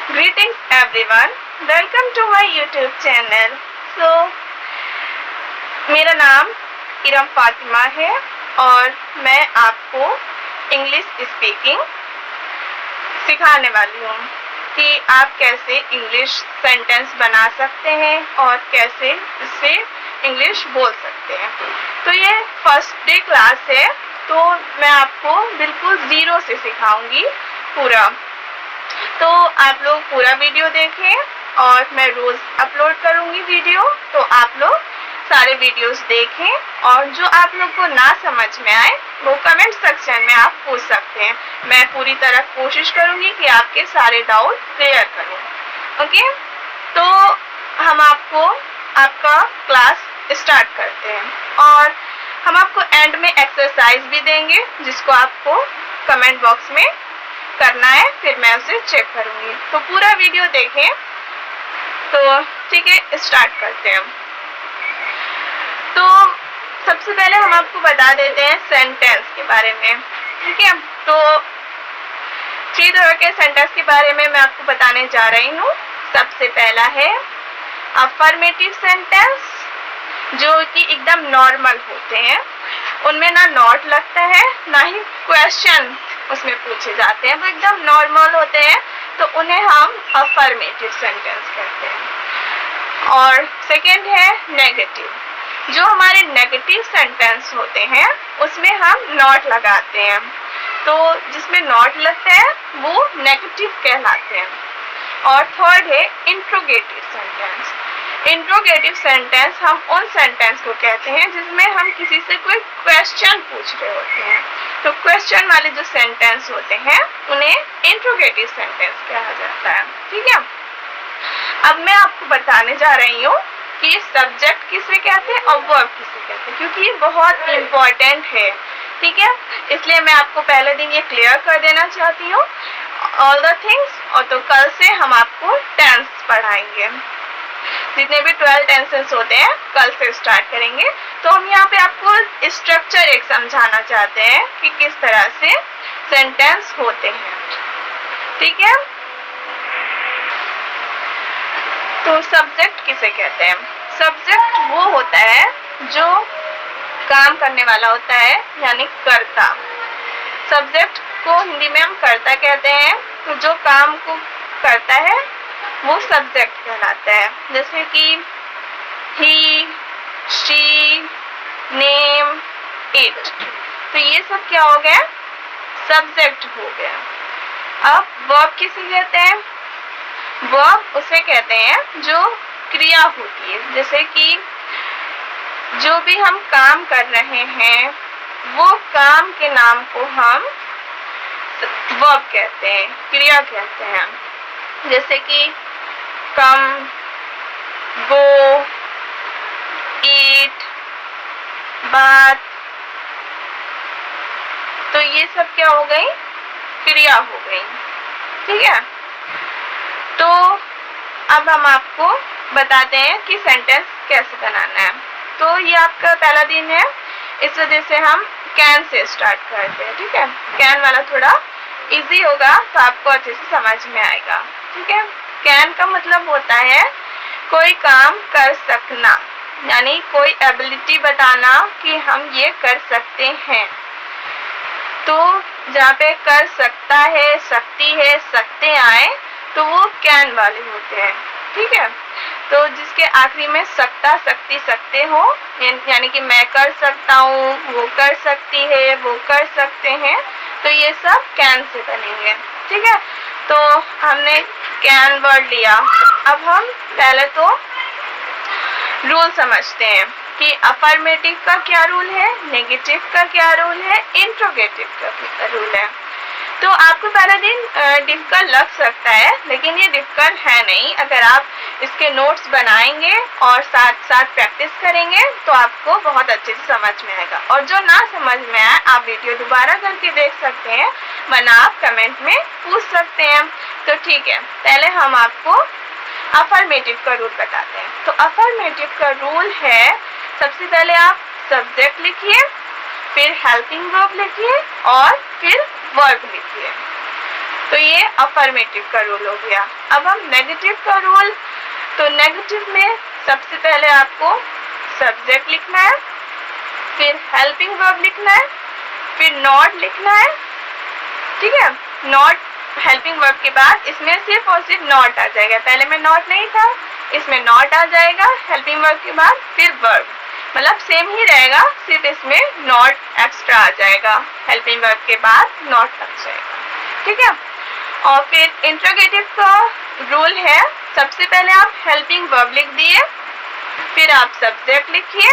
Greetings everyone, welcome to my YouTube channel. मेरा नाम इरम फातिमा है और मैं आपको इंग्लिश स्पीकिंग सिखाने वाली हूँ कि आप कैसे इंग्लिश सेंटेंस बना सकते हैं और कैसे इससे इंग्लिश बोल सकते हैं। तो ये फर्स्ट डे क्लास है, तो मैं आपको बिल्कुल ज़ीरो से सिखाऊंगी पूरा। तो आप लोग पूरा वीडियो देखें और मैं रोज़ अपलोड करूंगी वीडियो, तो आप लोग सारे वीडियोस देखें और जो आप लोग को ना समझ में आए वो कमेंट सेक्शन में आप पूछ सकते हैं। मैं पूरी तरह कोशिश करूंगी कि आपके सारे डाउट क्लियर करूं। ओके, तो हम आपका क्लास स्टार्ट करते हैं और हम आपको एंड में एक्सरसाइज भी देंगे जिसको आपको कमेंट बॉक्स में करना है, फिर मैं उसे चेक करूंगी। तो पूरा वीडियो देखें। तो ठीक है, स्टार्ट करते हैं। तो सबसे पहले हम आपको बता देते हैं सेंटेंस के बारे में। ठीक है, तो 3 तरह के सेंटेंस के बारे में मैं आपको बताने जा रही हूँ। सबसे पहला है अफर्मेटिव सेंटेंस, जो कि एकदम नॉर्मल होते हैं, उनमें ना नॉट लगता है ना ही क्वेश्चन उसमें पूछे जाते हैं, वो एकदम नॉर्मल होते हैं, तो उन्हें हम अफर्मेटिव सेंटेंस कहते हैं। और सेकंड है नेगेटिव, जो हमारे नेगेटिव सेंटेंस होते हैं उसमें हम नॉट लगाते हैं, तो जिसमें नॉट लगता है वो नेगेटिव कहलाते हैं। और थर्ड है इंट्रोगेटिव सेंटेंस। इंट्रोगेटिव सेंटेंस हम उन सेंटेंस को कहते हैं जिसमें हम किसी से कोई क्वेश्चन पूछ रहे होते हैं, तो क्वेश्चन वाले जो सेंटेंस होते हैं उन्हें इंट्रोगेटिव सेंटेंस कहा जाता है। ठीक है, अब मैं आपको बताने जा रही हूँ कि सब्जेक्ट किसे कहते हैं और वर्ब किसे कहते हैं, क्योंकि ये बहुत इम्पोर्टेंट है। ठीक है, इसलिए मैं आपको पहले दिन ये क्लियर कर देना चाहती हूँ ऑल द थिंग्स। और तो कल से हम आपको टेंस पढ़ाएंगे, जितने भी 12 टेंसेस होते हैं कल से स्टार्ट करेंगे। तो हम यहाँ पे आपको स्ट्रक्चर एक समझाना चाहते हैं कि किस तरह से सेंटेंस होते हैं। ठीक है, तो सब्जेक्ट किसे कहते हैं? सब्जेक्ट वो होता है जो काम करने वाला होता है, यानी कर्ता। सब्जेक्ट को हिंदी में हम कर्ता कहते हैं, तो जो काम को करता है वो सब्जेक्ट कहलाता है। जैसे कि ही, शी, नेम, इट, तो ये सब क्या हो गया? सब्जेक्ट हो गया। अब वर्ब किसे कहते हैं? वर्ब उसे कहते हैं जो क्रिया होती है, जैसे कि जो भी हम काम कर रहे हैं वो काम के नाम को हम वर्ब कहते हैं, क्रिया कहते हैं। जैसे कि कम, गो, ईट, बात, तो ये सब क्या हो गई? क्रिया हो गई। ठीक है, तो अब हम आपको बताते हैं कि सेंटेंस कैसे बनाना है। तो ये आपका पहला दिन है, इस वजह से हम कैन से स्टार्ट करते हैं। ठीक है, कैन वाला थोड़ा इजी होगा तो आपको अच्छे से समझ में आएगा। ठीक है, कैन का मतलब होता है कोई काम कर सकना, यानी कोई एबिलिटी बताना कि हम ये कर सकते हैं। तो जहाँ पे कर सकता है, सकती है, सकते आए, तो वो कैन वाले होते हैं। ठीक है, तो जिसके आखिरी में सकता, सकती, सकते हो, यानी कि मैं कर सकता हूँ, वो कर सकती है, वो कर सकते हैं, तो ये सब कैन से बनेंगे। ठीक है, तो हमने कैन वर्ड लिया। अब हम पहले तो रूल समझते हैं कि अफर्मेटिव का क्या रूल है, नेगेटिव का क्या रूल है, इंट्रोगेटिव का क्या रूल है। तो आपको पहला दिन डिफिकल्ट लग सकता है, लेकिन ये डिफिकल्ट है नहीं। अगर आप इसके नोट्स बनाएंगे और साथ साथ प्रैक्टिस करेंगे तो आपको बहुत अच्छे से समझ में आएगा। और जो ना समझ में आए आप वीडियो दोबारा करके देख सकते हैं, वरना आप कमेंट में पूछ सकते हैं। तो ठीक है, पहले हम आपको अफर्मेटिव का रूल बताते हैं। तो अफर्मेटिव का रूल है, सबसे पहले आप सब्जेक्ट लिखिए, फिर हेल्पिंग वर्ब लिखिए और फिर वर्ब लिखिए। तो ये अफर्मेटिव का रूल हो गया। अब हम नेगेटिव का रूल, तो नेगेटिव में सबसे पहले आपको सब्जेक्ट लिखना है, फिर हेल्पिंग वर्ब लिखना है, फिर नॉट लिखना है, ठीक है। नॉट हेल्पिंग वर्ब के बाद इसमें सिर्फ और सिर्फ नॉट आ जाएगा, पहले में नॉट नहीं था, इसमें नॉट आ जाएगा हेल्पिंग वर्ब के बाद, फिर वर्ब, मतलब सेम ही रहेगा, सिर्फ इसमें नॉट एक्स्ट्रा आ जाएगा, हेल्पिंग वर्ब के बाद नॉट लग जाएगा, ठीक है। और फिर इंट्रोगेटिव का रूल है, सबसे पहले आप हेल्पिंग वर्ब लिख दिए, फिर आप सब्जेक्ट लिखिए,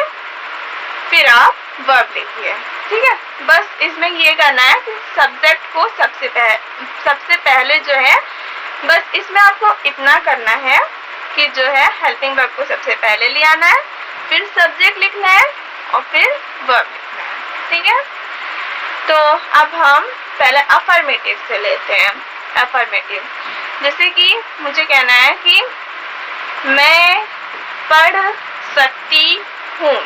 फिर आप वर्ब लिखिए, ठीक है। बस इसमें ये करना है कि सब्जेक्ट को सबसे पहले जो है, बस इसमें आपको इतना करना है कि जो है हेल्पिंग वर्ब को सबसे पहले ले आना है, फिर सब्जेक्ट लिखना है और फिर वर्ब लिखना है, ठीक है। तो अब हम पहले अफर्मेटिव से लेते हैं। अफर्मेटिव, जैसे कि मुझे कहना है कि मैं पढ़ सकती हूँ,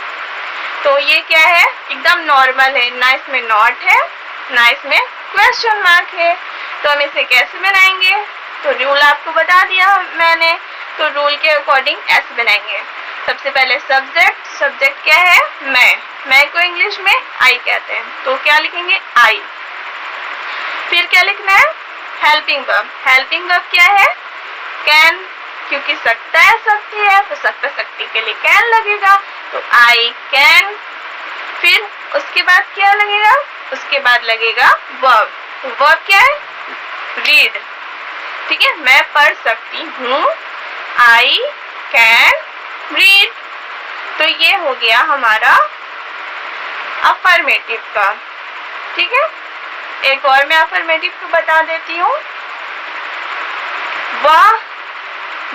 तो ये क्या है, एकदम नॉर्मल है, ना इसमें नॉट है ना इसमें क्वेश्चन मार्क है। तो हम इसे कैसे बनाएंगे, तो रूल आपको बता दिया मैंने, तो रूल के अकॉर्डिंग ऐसे बनाएंगे। सबसे पहले सब्जेक्ट, सब्जेक्ट क्या है, मैं को इंग्लिश में आई कहते हैं, तो क्या लिखेंगे आई। फिर क्या लिखना है, हेल्पिंग वर्ब, हेल्पिंग वर्ब क्या है, कैन, क्योंकि सकता है सकती है तो सकता सकती के लिए कैन लगेगा, तो आई कैन। फिर उसके बाद क्या लगेगा, उसके बाद लगेगा वर्ब, तो वर्ब क्या है, रीड, ठीक है। मैं पढ़ सकती हूँ, आई कैन रीड, तो ये हो गया हमारा अफर्मेटिव का, ठीक है। एक और मैं अफर्मेटिव को बता देती हूँ, वह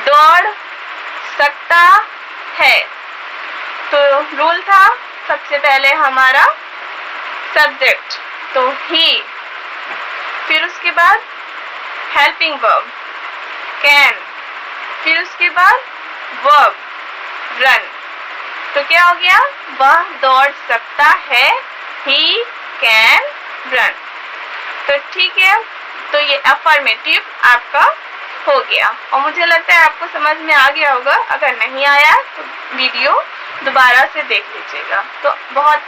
दौड़ सकता है, तो रूल था सबसे पहले हमारा सब्जेक्ट, तो ही, फिर उसके बाद हेल्पिंग वर्ब कैन, फिर उसके बाद वर्ब रन, तो क्या हो गया, वह दौड़ सकता है, ही कैन रन। तो ठीक है, तो ये अफर्मेटिव आपका हो गया, और मुझे लगता है आपको समझ में आ गया होगा। अगर नहीं आया तो वीडियो दोबारा से देख लीजिएगा, तो बहुत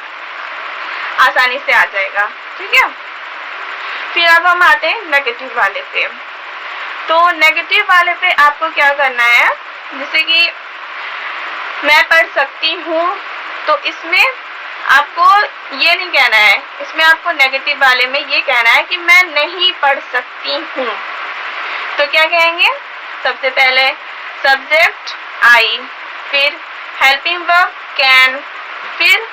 आसानी से आ जाएगा, ठीक है। फिर अब हम आते हैं नेगेटिव वाले पे। तो नेगेटिव वाले पे आपको क्या करना है, जैसे कि मैं पढ़ सकती हूँ, तो इसमें आपको ये नहीं कहना है, इसमें आपको नेगेटिव वाले में ये कहना है कि मैं नहीं पढ़ सकती हूँ, तो क्या कहेंगे, सबसे पहले सब्जेक्ट आई, फिर हेल्पिंग वर्ब कैन, फिर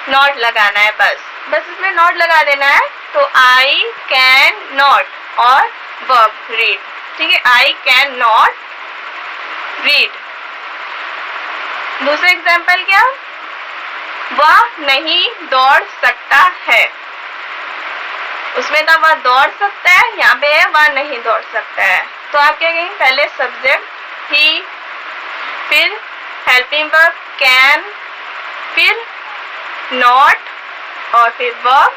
नॉट लगाना है, बस इसमें नॉट लगा देना है, तो आई कैन नॉट और वर्ब रीड, ठीक है, आई कैन नॉट रीड। दूसरा एग्जाम्पल क्या, वह नहीं दौड़ सकता है, उसमें था वह दौड़ सकता है, यहाँ पे है वह नहीं दौड़ सकता है, तो आप क्या कहेंगे, पहले सब्जेक्ट ही, फिर हेल्पिंग वर्ब कैन, फिर नॉट और फिर वर्ब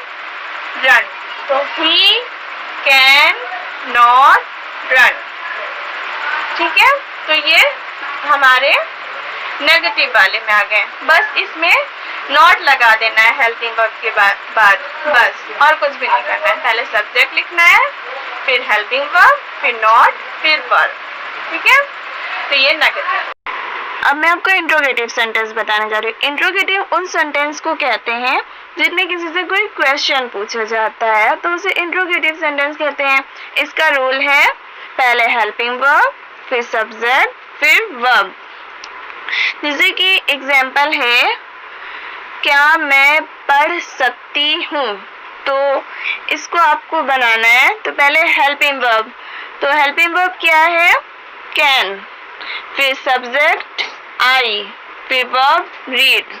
रन, तो ही कैन नॉट रन, ठीक है। तो ये हमारे नेगेटिव वाले में आ गए, बस इसमें नॉट लगा देना है हेल्पिंग वर्ब के बाद, बस और कुछ भी नहीं करना है, पहले सब्जेक्ट लिखना है, फिर हेल्पिंग वर्ब, फिर नॉट, फिर वर्ब, ठीक है। तो ये नेगेटिव। अब मैं आपको इंट्रोगेटिव सेंटेंस बताने जा रही हूँ। इंट्रोगेटिव उन सेंटेंस को कहते हैं जिनमें किसी से कोई क्वेश्चन पूछा जाता है, तो उसे इंट्रोगेटिव सेंटेंस कहते हैं। इसका रूल है, पहले हेल्पिंग वर्ब, फिर सब्जेक्ट, फिर वर्ब। जैसे कि एग्जाम्पल है, क्या मैं पढ़ सकती हूँ, तो इसको आपको बनाना है, तो पहले हेल्पिंग वर्ब, तो हेल्पिंग वर्ब क्या है, कैन, फिर सब्जेक्ट आई, फिर वर्ब रीड,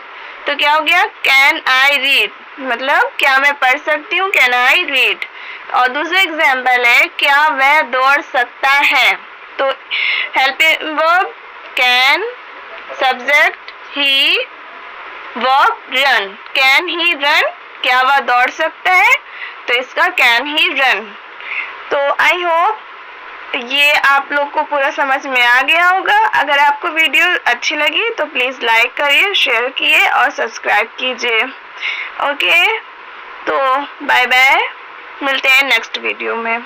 तो क्या हो गया, कैन आई रीड, मतलब क्या मैं पढ़ सकती हूँ, कैन आई रीड। और दूसरा एग्जाम्पल है, क्या वह दौड़ सकता है, तो helping verb can, subject he, verb run, can he run, क्या वह दौड़ सकता है, तो इसका कैन ही रन। तो आई होप ये आप लोग को पूरा समझ में आ गया होगा। अगर आपको वीडियो अच्छी लगी तो प्लीज़ लाइक करिए, शेयर कीजिए और सब्सक्राइब कीजिए। ओके, तो बाय बाय, मिलते हैं नेक्स्ट वीडियो में।